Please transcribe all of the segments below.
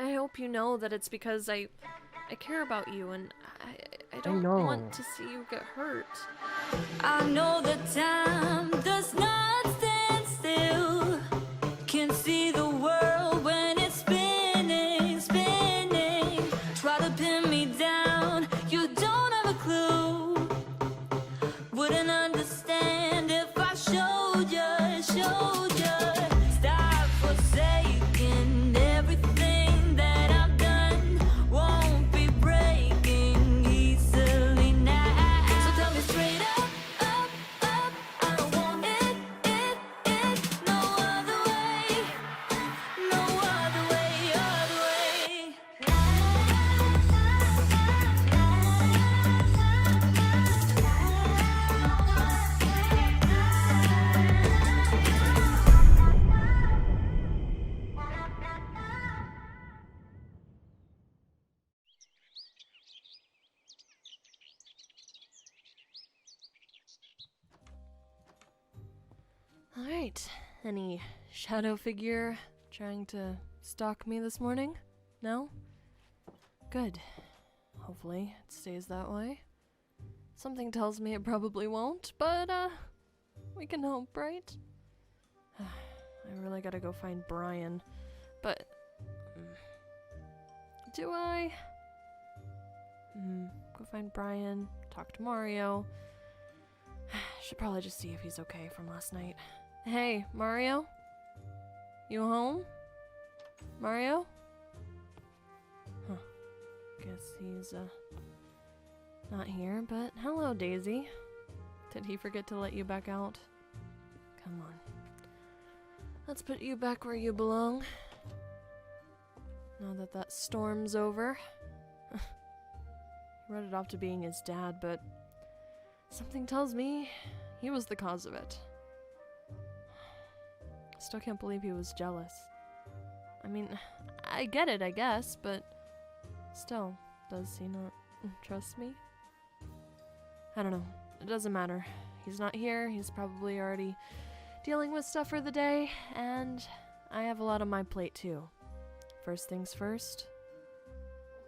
I hope you know that it's because I care about you, and I don't know. want to see you get hurt. I know the time does not stand still. Can see the world when it's spinning, spinning. Try to pin me down, you don't have a clue. Wouldn't understand if I showed you, showed you. Stop forsaking everything that I've done. Won't be breaking easily now. So tell me straight up, up. I don't want it, no other way, no other way, other way. Alright, any shadow figure trying to stalk me this morning? No? Good. Hopefully it stays that way. Something tells me it probably won't, but we can hope, right? I really gotta go find Brian, but do I? Go find Brian, talk to Mario. Should probably just see if he's okay from last night. Hey, Mario? You home? Mario? Huh. Guess he's, not here, but hello, Daisy. Did he forget to let you back out? Come on. Let's put you back where you belong. Now that that storm's over. He wrote it off to being his dad, but something tells me he was the cause of it. Still can't believe he was jealous. I mean, I get it, I guess, but still, does he not trust me? I don't know. It doesn't matter. He's not here. He's probably already dealing with stuff for the day, and I have a lot on my plate too. First things first,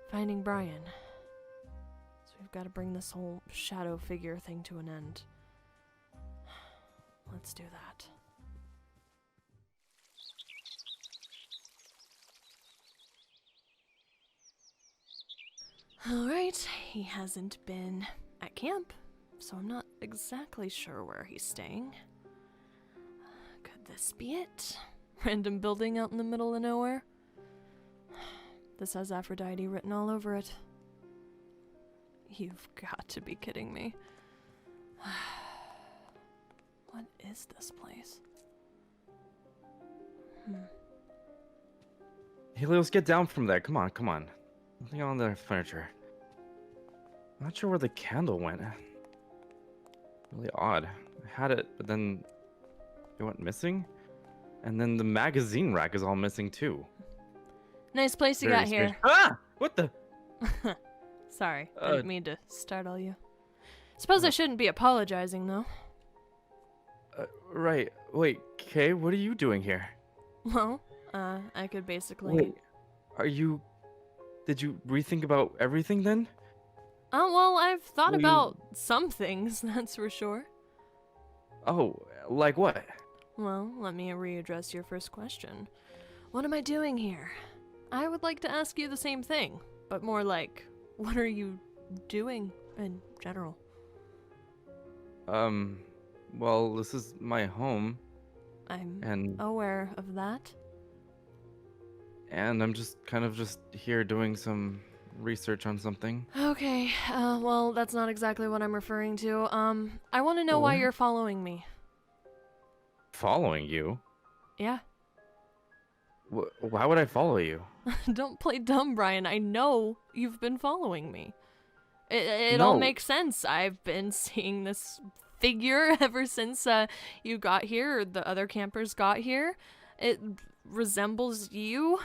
finding Brian. So we've got to bring this whole shadow figure thing to an end. Let's do that. Alright, he hasn't been at camp, so I'm not exactly sure where he's staying. Could this be it? Random building out in the middle of nowhere? This has Aphrodite written all over it. You've got to be kidding me. What is this place? Helios, get down from there. Come on, come on. Nothing on the furniture. I'm not sure where the candle went. Really odd. I had it, but then it went missing. And then the magazine rack is all missing too. Nice place you Very got here. strange. Ah! What the? Sorry, I didn't mean to startle you. Suppose I shouldn't be apologizing, though. Right. Wait, Kay, what are you doing here? Well, I could basically... Wait, did you rethink about everything then? Oh, well, I've thought Will about some things, that's for sure. Oh, like what? Well, let me readdress your first question. What am I doing here? I would like to ask you the same thing, but more like, what are you doing in general? Well, this is my home. I'm aware of that. And I'm just kind of just here doing some research on something. Okay, well, that's not exactly what I'm referring to. I want to know why What? you're following me. Following you? Yeah. Why would I follow you? Don't play dumb, Brian. I know you've been following me. It all No. makes sense. I've been seeing this figure ever since you got here, or the other campers got here. It resembles you.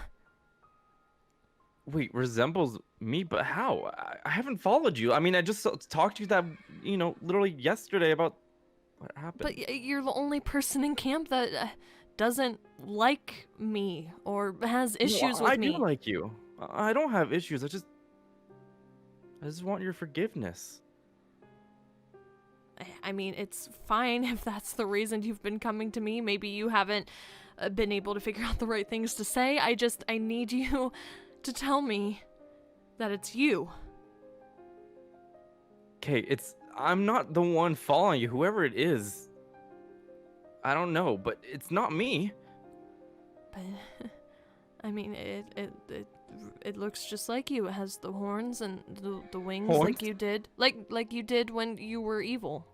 Wait, resembles me? But how? I haven't followed you. I mean, I just talked to you that, literally yesterday about what happened. But you're the only person in camp that doesn't like me or has issues with I me. do like you. I don't have issues. I just want your forgiveness. I mean, it's fine if that's the reason you've been coming to me. Maybe you haven't been able to figure out the right things to say. I need you to tell me that it's you. Okay, I'm not the one following you. Whoever it is, I don't know, but it's not me. But I mean, it looks just like you. It has the horns and the wings, Horns? like you did, like you did when you were evil.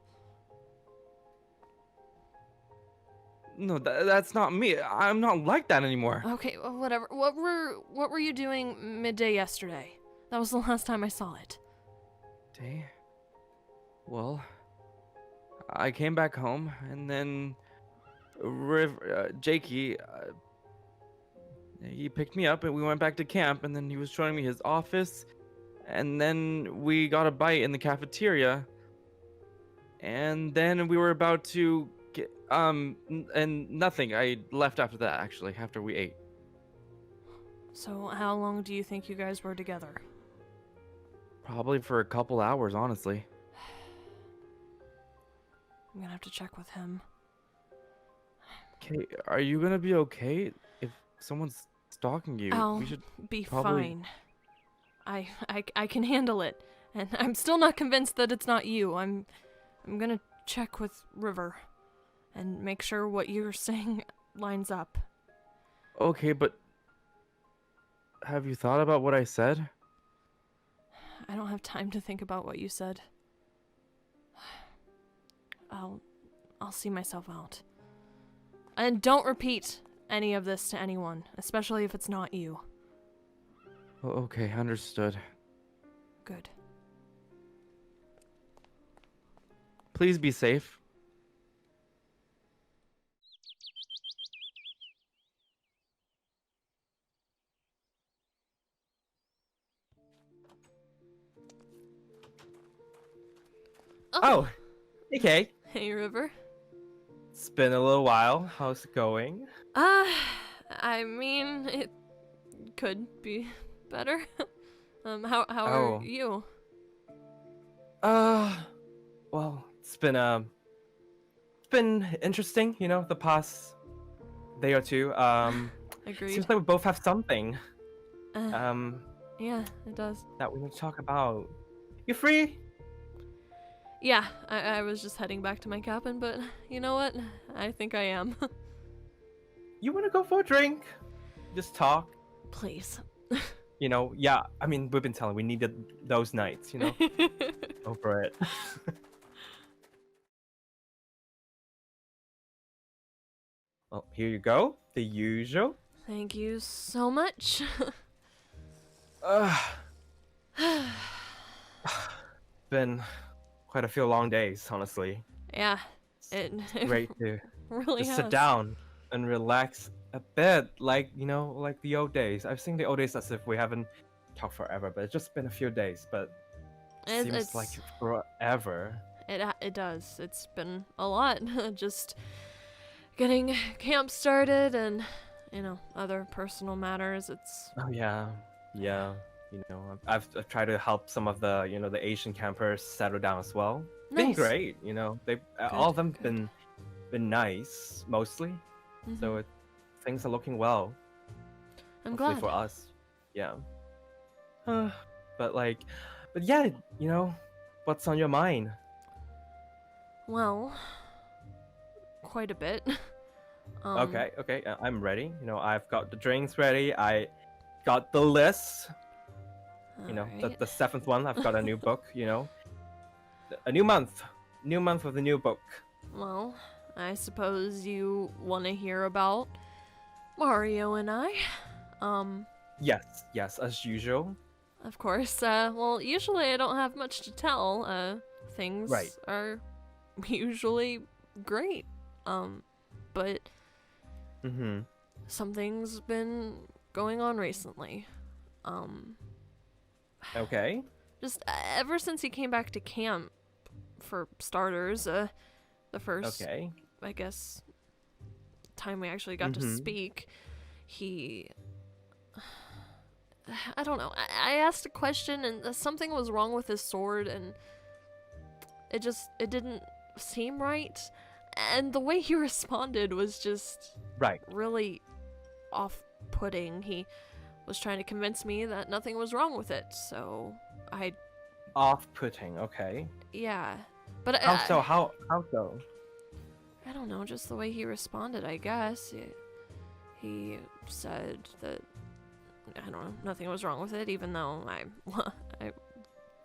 No, that's not me. I'm not like that anymore. Okay, well, whatever. What were you doing midday yesterday? That was the last time I saw it. Day? Well, I came back home, and then Jakey, he picked me up, and we went back to camp, and then he was showing me his office, and then we got a bite in the cafeteria, and then we were about to get, and nothing. I left after that, actually, after we ate. So how long do you think you guys were together? Probably for a couple hours, honestly. I'm gonna have to check with him. Okay, are you gonna be okay if someone's stalking you? I'll We should be probably... fine. I can handle it, and I'm still not convinced that it's not you. I'm gonna check with River, and make sure what you're saying lines up. Okay, but have you thought about what I said? I don't have time to think about what you said. I'll see myself out. And don't repeat any of this to anyone, especially if it's not you. Okay, understood. Good. Please be safe. Oh, hey Kay. Hey, River. It's been a little while. How's it going? I mean, it could be better. How Oh. are you? Well, it's been interesting, you know, the past day or two. Agreed. Seems like we both have something. Yeah, it does. That we need to talk about. You free? Yeah, I was just heading back to my cabin, but you know what? I think I am. You wanna go for a drink? Just talk. Please. You know, yeah, I mean, we've been telling we needed those nights, you know? Go for it. Well, here you go. The usual. Thank you so much. Been quite a few long days, honestly. Yeah, it Great to really just has. sit down and relax a bit, like, you know, like the old days. I've seen the old days as if we haven't talked forever, but it's just been a few days, but it seems It's like forever. it does. It's been a lot. Just getting camp started and other personal matters. It's Oh yeah, yeah. You know, I've tried to help some of the the Asian campers settle down as well. Been nice. great, you know. They all of them been nice mostly. Mhm. So things are looking well. I'm Hopefully glad. for us. Yeah. But yeah, you know, what's on your mind? Well, quite a bit. Okay, I'm ready. You know, I've got the drinks ready. I got the list. You know, alright. the seventh one. I've got a new book. You know, a new month with a new book. Well, I suppose you want to hear about Mario and I. Yes, as usual. Of course. Well, usually I don't have much to tell. Things Right. are usually great. But Mm-hmm. something's been going on recently. Okay. Just ever since he came back to camp, for starters, the first, Okay. I guess, time we actually got to Mhm. speak, he I don't know. I asked a question and something was wrong with his sword and it didn't seem right. And the way he responded was just Right. really off-putting. He was trying to convince me that nothing was wrong with it, so Off-putting. Okay. yeah. But How so? How so? I don't know, just the way he responded, I guess. He said that, I don't know, nothing was wrong with it, even though I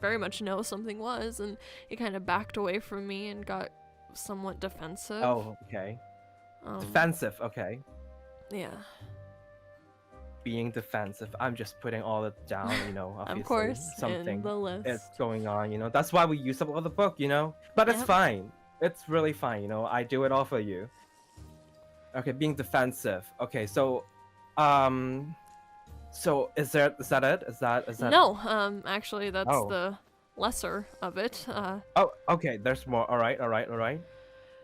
very much know something was, and he kind of backed away from me and got somewhat defensive. Oh, okay. Defensive. Okay. Yeah. Being defensive. I'm just putting all it down, obviously. Of course, something in the list. is going on, That's why we use up all the book, But it's Yep. fine. It's really fine, I do it all for you. Okay, being defensive. Okay, so is that it? Is that No, actually that's Oh. the lesser of it. Oh, okay, there's more. All right.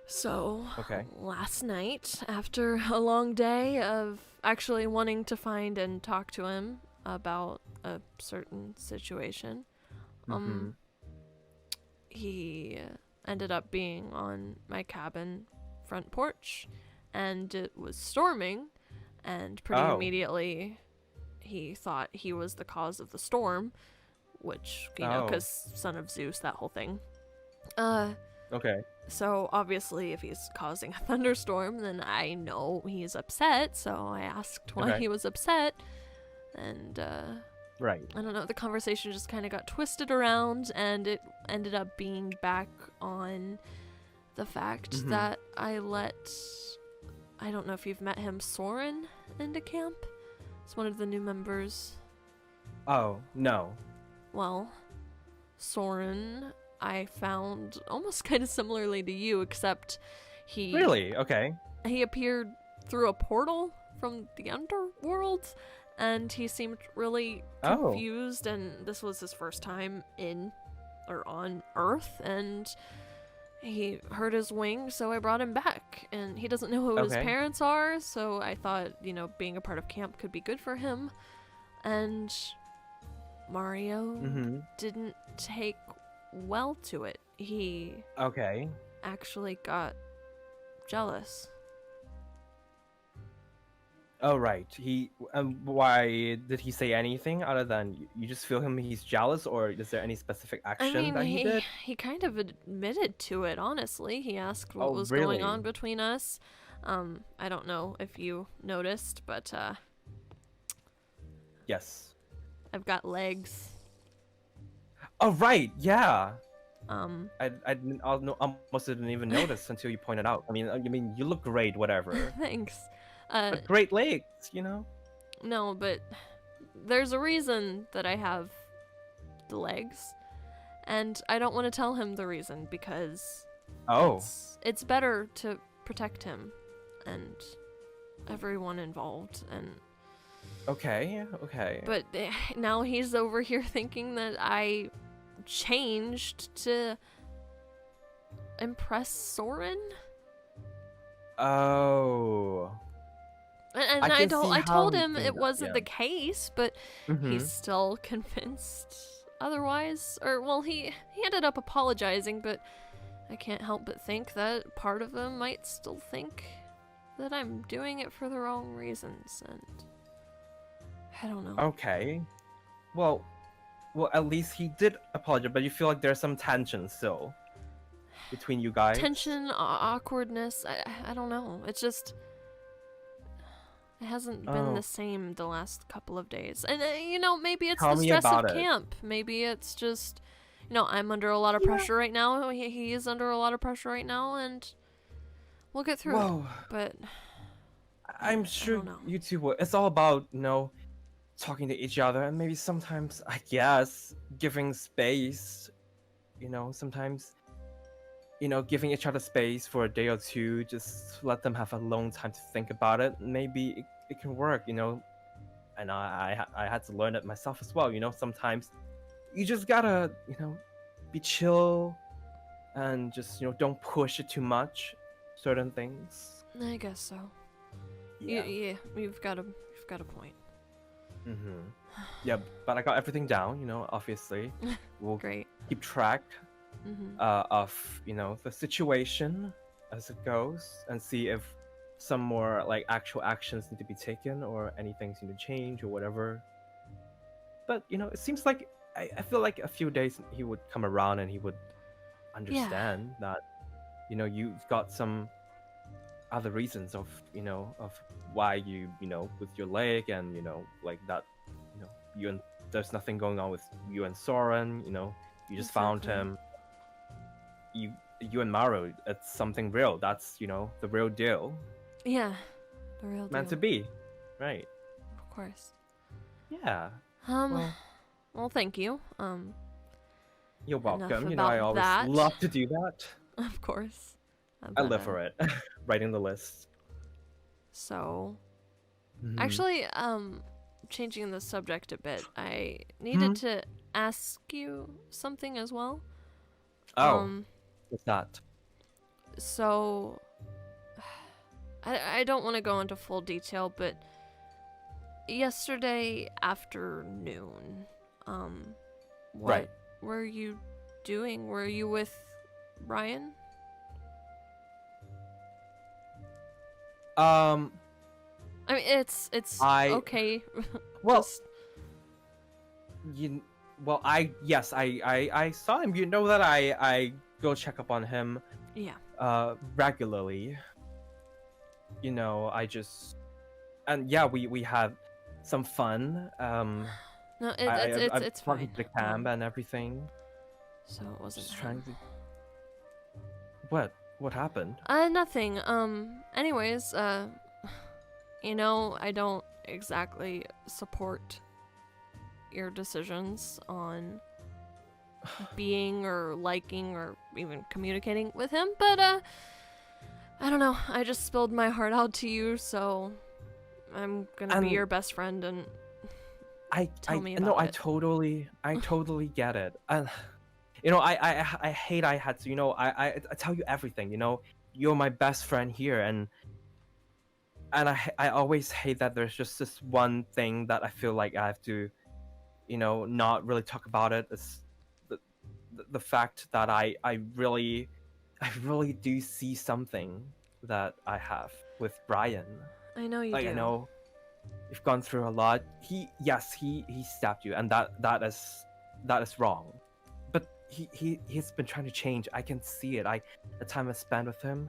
So, Okay. last night, after a long day of actually wanting to find and talk to him about a certain situation, Mhm. he ended up being on my cabin front porch, and it was storming, and pretty Oh. immediately he thought he was the cause of the storm, which, Oh. because son of Zeus, that whole thing. Okay. So obviously if he's causing a thunderstorm, then I know he's upset, so I asked why Okay. he was upset, and Right. I don't know, the conversation just kind of got twisted around, and it ended up being back on the fact Mhm. that I don't know if you've met him, Soren, into camp. It's one of the new members. Oh, no. Well, Soren, I found almost kind of similarly to you, except he Really? Okay. he appeared through a portal from the underworld, and he seemed really Oh. confused, and this was his first time in or on Earth, and he hurt his wing, so I brought him back, and he doesn't know who his Okay. parents are, so I thought, being a part of camp could be good for him. And Mario Mhm. didn't take well to it. He Okay. actually got jealous. Oh, right. Why did he say anything other than you just feel he's jealous, or is there any specific action I mean, that he did? he kind of admitted to it, honestly. He asked what Oh, was really? going on between us. I don't know if you noticed, but Yes. I've got legs. Oh, right. Yeah. I almost didn't even notice until you pointed out. I mean, you look great, whatever. Thanks. But great legs, No, but there's a reason that I have the legs, and I don't want to tell him the reason because Oh. it's better to protect him and everyone involved. And Okay. but now he's over here thinking that I changed to impress Soren. Oh. And I can see I how told you him think it that, wasn't yeah. the case, but Mhm. he's still convinced otherwise. Or, well, he ended up apologizing, but I can't help but think that part of him might still think that I'm doing it for the wrong reasons, and I don't know. Okay. Well, at least he did apologize, but you feel like there's some tension still between you guys. Tension, awkwardness, I don't know. It's just, it hasn't been Oh. the same the last couple of days. And, maybe it's Tell the me stress of about it. camp. Maybe it's just, I'm under a lot of pressure right now. He is under a lot of pressure right now, and we'll get through it. Whoa. But I'm sure don't know. you two will. It's all about, talking to each other, and maybe sometimes, I guess, giving space. Sometimes, giving each other space for a day or two, just let them have a long time to think about it. Maybe it can work, And I had to learn it myself as well. Sometimes you just gotta, be chill, and just, don't push it too much. Certain things. I guess so. Yeah. You've got a point. Mm-hmm. Yeah, but I got everything down. Obviously, we'll Great. keep track Mm-hmm. of the situation as it goes, and see if some more like actual actions need to be taken or any things need to change or whatever. But it seems like I feel like a few days he would come around and he would understand that you've got some other reasons of why with your leg, and like that you and there's nothing going on with you and Soren. You just found Exactly. him. You and Maru, it's something real. That's the real deal. Yeah. The real Meant to deal. be, right? Of course. Yeah. Well, Well, thank you. you're enough welcome. about I always that. love to do that. Of course. I live for it. Writing the list. So, Mhm. actually, changing the subject a bit, I needed to ask you something as well. Oh, what's that? So, I don't want to go into full detail, but yesterday afternoon, what Right. were you doing? Were you with Brian? I mean, it's I- okay. Well, Just- yes, I saw him. You know that I go check up on him yeah. regularly. I just and yeah, we had some fun. No, I've it's gone fine. to the camp and everything. So it wasn't Just him. trying to. What happened? Nothing. Anyways, I don't exactly support your decisions on being or liking or even communicating with him, but I don't know. I just spilled my heart out to you, so I'm gonna be And- your best friend and Tell me no, about I it. totally get it. And I hate I had to. I tell you everything. You're my best friend here, and I always hate that there's just this one thing that I feel like I have to, not really talk about it. It's the fact that I really do see something that I have with Brian. I know you Like, do. I know you've gone through a lot. He stabbed you, and that is wrong. But he's been trying to change. I can see it. The time I spent with him,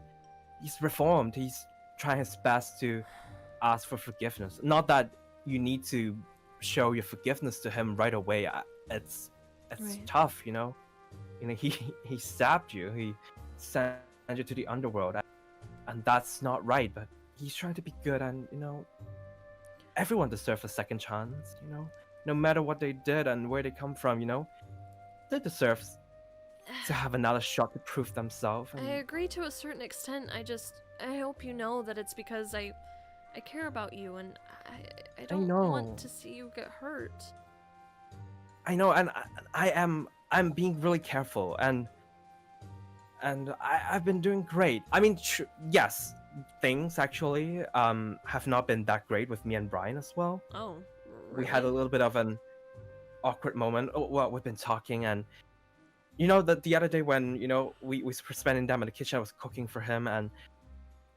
he's reformed. He's trying his best to ask for forgiveness. Not that you need to show your forgiveness to him right away. It's Right. tough, he stabbed you. He sent you to the underworld, and that's not right. But he's trying to be good, and everyone deserves a second chance. No matter what they did and where they come from, they deserve to have another shot to prove themselves. I agree to a certain extent. I hope you know that it's because I care about you and I don't know. want to see you get hurt. I know, and I'm being really careful, and I've been doing great. I mean, yes, things actually have not been that great with me and Brian as well. Oh, We had a really? little bit of an awkward moment. Well, we've been talking, and the other day when we were spending time in the kitchen, I was cooking for him, and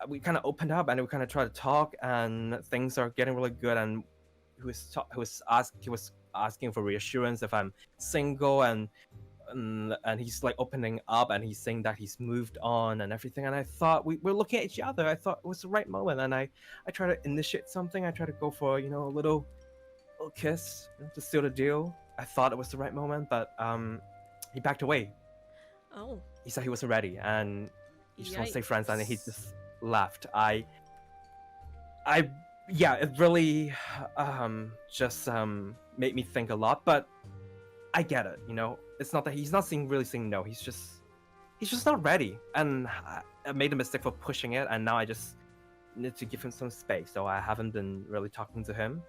we kind of opened up and we kind of tried to talk, and things are getting really good. And he was asking for reassurance if I'm single, and he's like opening up, and he's saying that he's moved on and everything. And I thought we're looking at each other. I thought it was the right moment, and I try to initiate something. I try to go for a little kiss to seal the deal. I thought it was the right moment, but he backed away. Oh, He said he wasn't ready, and he just wants to stay friends, and he Yikes. just left. Yeah, it really just made me think a lot, but I get it. It's not that he's not really saying no. He's just not ready, and I made a mistake for pushing it, and now I just need to give him some space. So I haven't been really talking to him.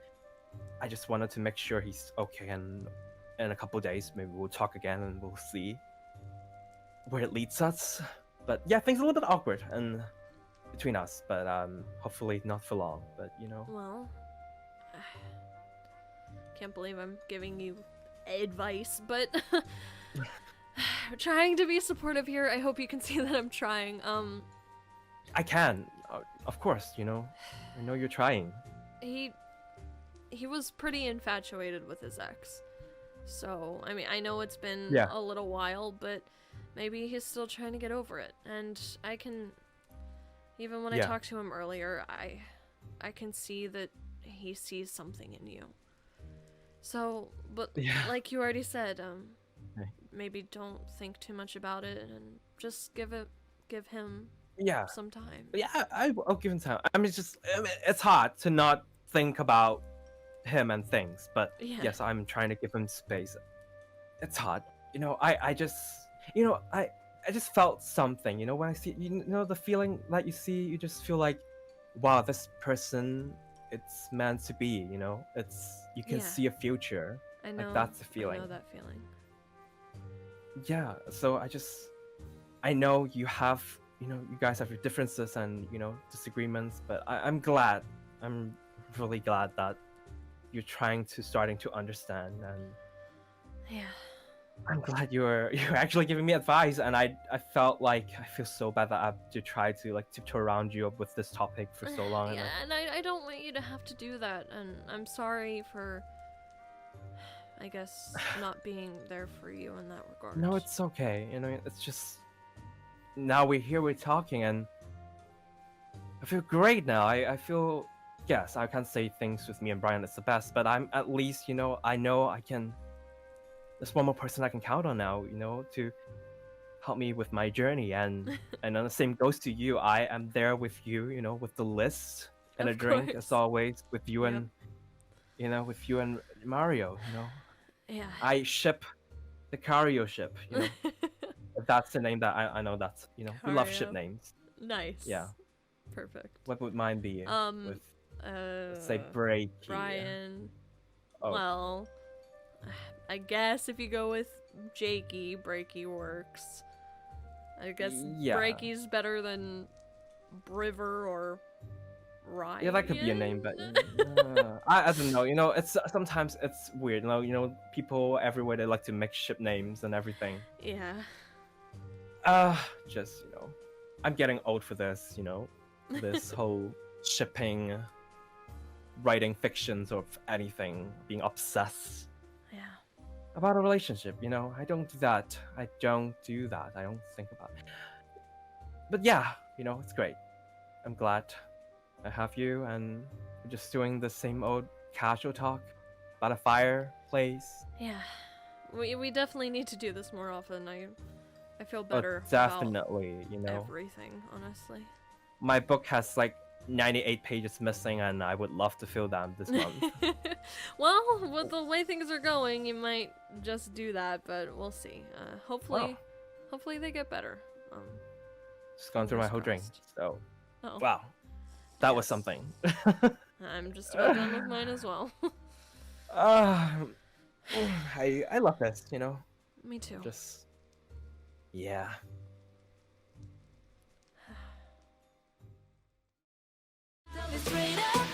I just wanted to make sure he's okay, and in a couple days maybe we'll talk again and we'll see where it leads us. But yeah, things are a little bit awkward and between us, but hopefully not for long. But well, can't believe I'm giving you advice, but trying to be supportive here. I hope you can see that I'm trying. I can, of course. You know, I know you're trying. He was pretty infatuated with his ex. So, I mean, I know it's been Yeah. a little while, but maybe he's still trying to get over it. And I can, even when I Yeah. talked to him earlier, I can see that he sees something in you. So, but Yeah. like you already said, Okay. maybe don't think too much about it and just give him Yeah. some time. Yeah, I'll give him time. I mean, it's hard to not think about him and things, but Yeah. yes, I'm trying to give him space. It's hard. You know, I just, you know, I just felt something, you know, when I see, you know, the feeling that you see, you just feel like, wow, this person, it's meant to be, you know, you can Yeah. see a future. I know. that's the I feeling. know that feeling. Yeah, so I know you have, you know, you guys have your differences and, you know, disagreements, but I'm really glad that you're starting to understand, and Yeah. I'm glad you're actually giving me advice. And I felt like I feel so bad that I have to try to like tiptoe around you with this topic for so long. Yeah, and I don't want you to have to do that, and I'm sorry for, I guess, not being there for you in that regard. No, it's okay. You know, it's just now we're talking, and I feel great now. I feel, yes, I can't say things with me and Brian it's the best, but I'm at least, you know I can. There's one more person I can count on now, you know, to help me with my journey, and then the same goes to you. I am there with you, you know, with the list and Of a drink course. as always, with you Yep. and, you know, with you and Mario, you know. Yeah. I ship the Cario ship, you know. If that's the name that I know, that's, you know, we love ship Cario. names. Nice. Yeah. Perfect. What would mine be? With, let's say, Breaky. Brian. Oh. Well, I guess if you go with Jakey, Breaky works. I guess Yeah. Breaky's better than Briver or Ryan. Yeah, that could be a name, but I don't know. You know, it's sometimes it's weird. You know, people everywhere they like to mix ship names and everything. Yeah. Just, you know, I'm getting old for this. You know, this whole shipping, writing fictions of anything, being obsessed Yeah. about a relationship. You know, I don't do that. I don't think about it. But yeah, you know, it's great. I'm glad I have you, and we're just doing the same old casual talk about a fireplace. Yeah. We definitely need to do this more often. I feel Oh, better definitely, you about know. everything, honestly. My book has like 98 pages missing, and I would love to fill them this month. Well, with the way things are going, you might just do that, but we'll see. Hopefully they get better. Just gone through my Fingers whole drink, crossed. so Oh, wow, that was Yes. something. I'm just about done with mine as well. I love this, you know. Me too. Just yeah. Straight up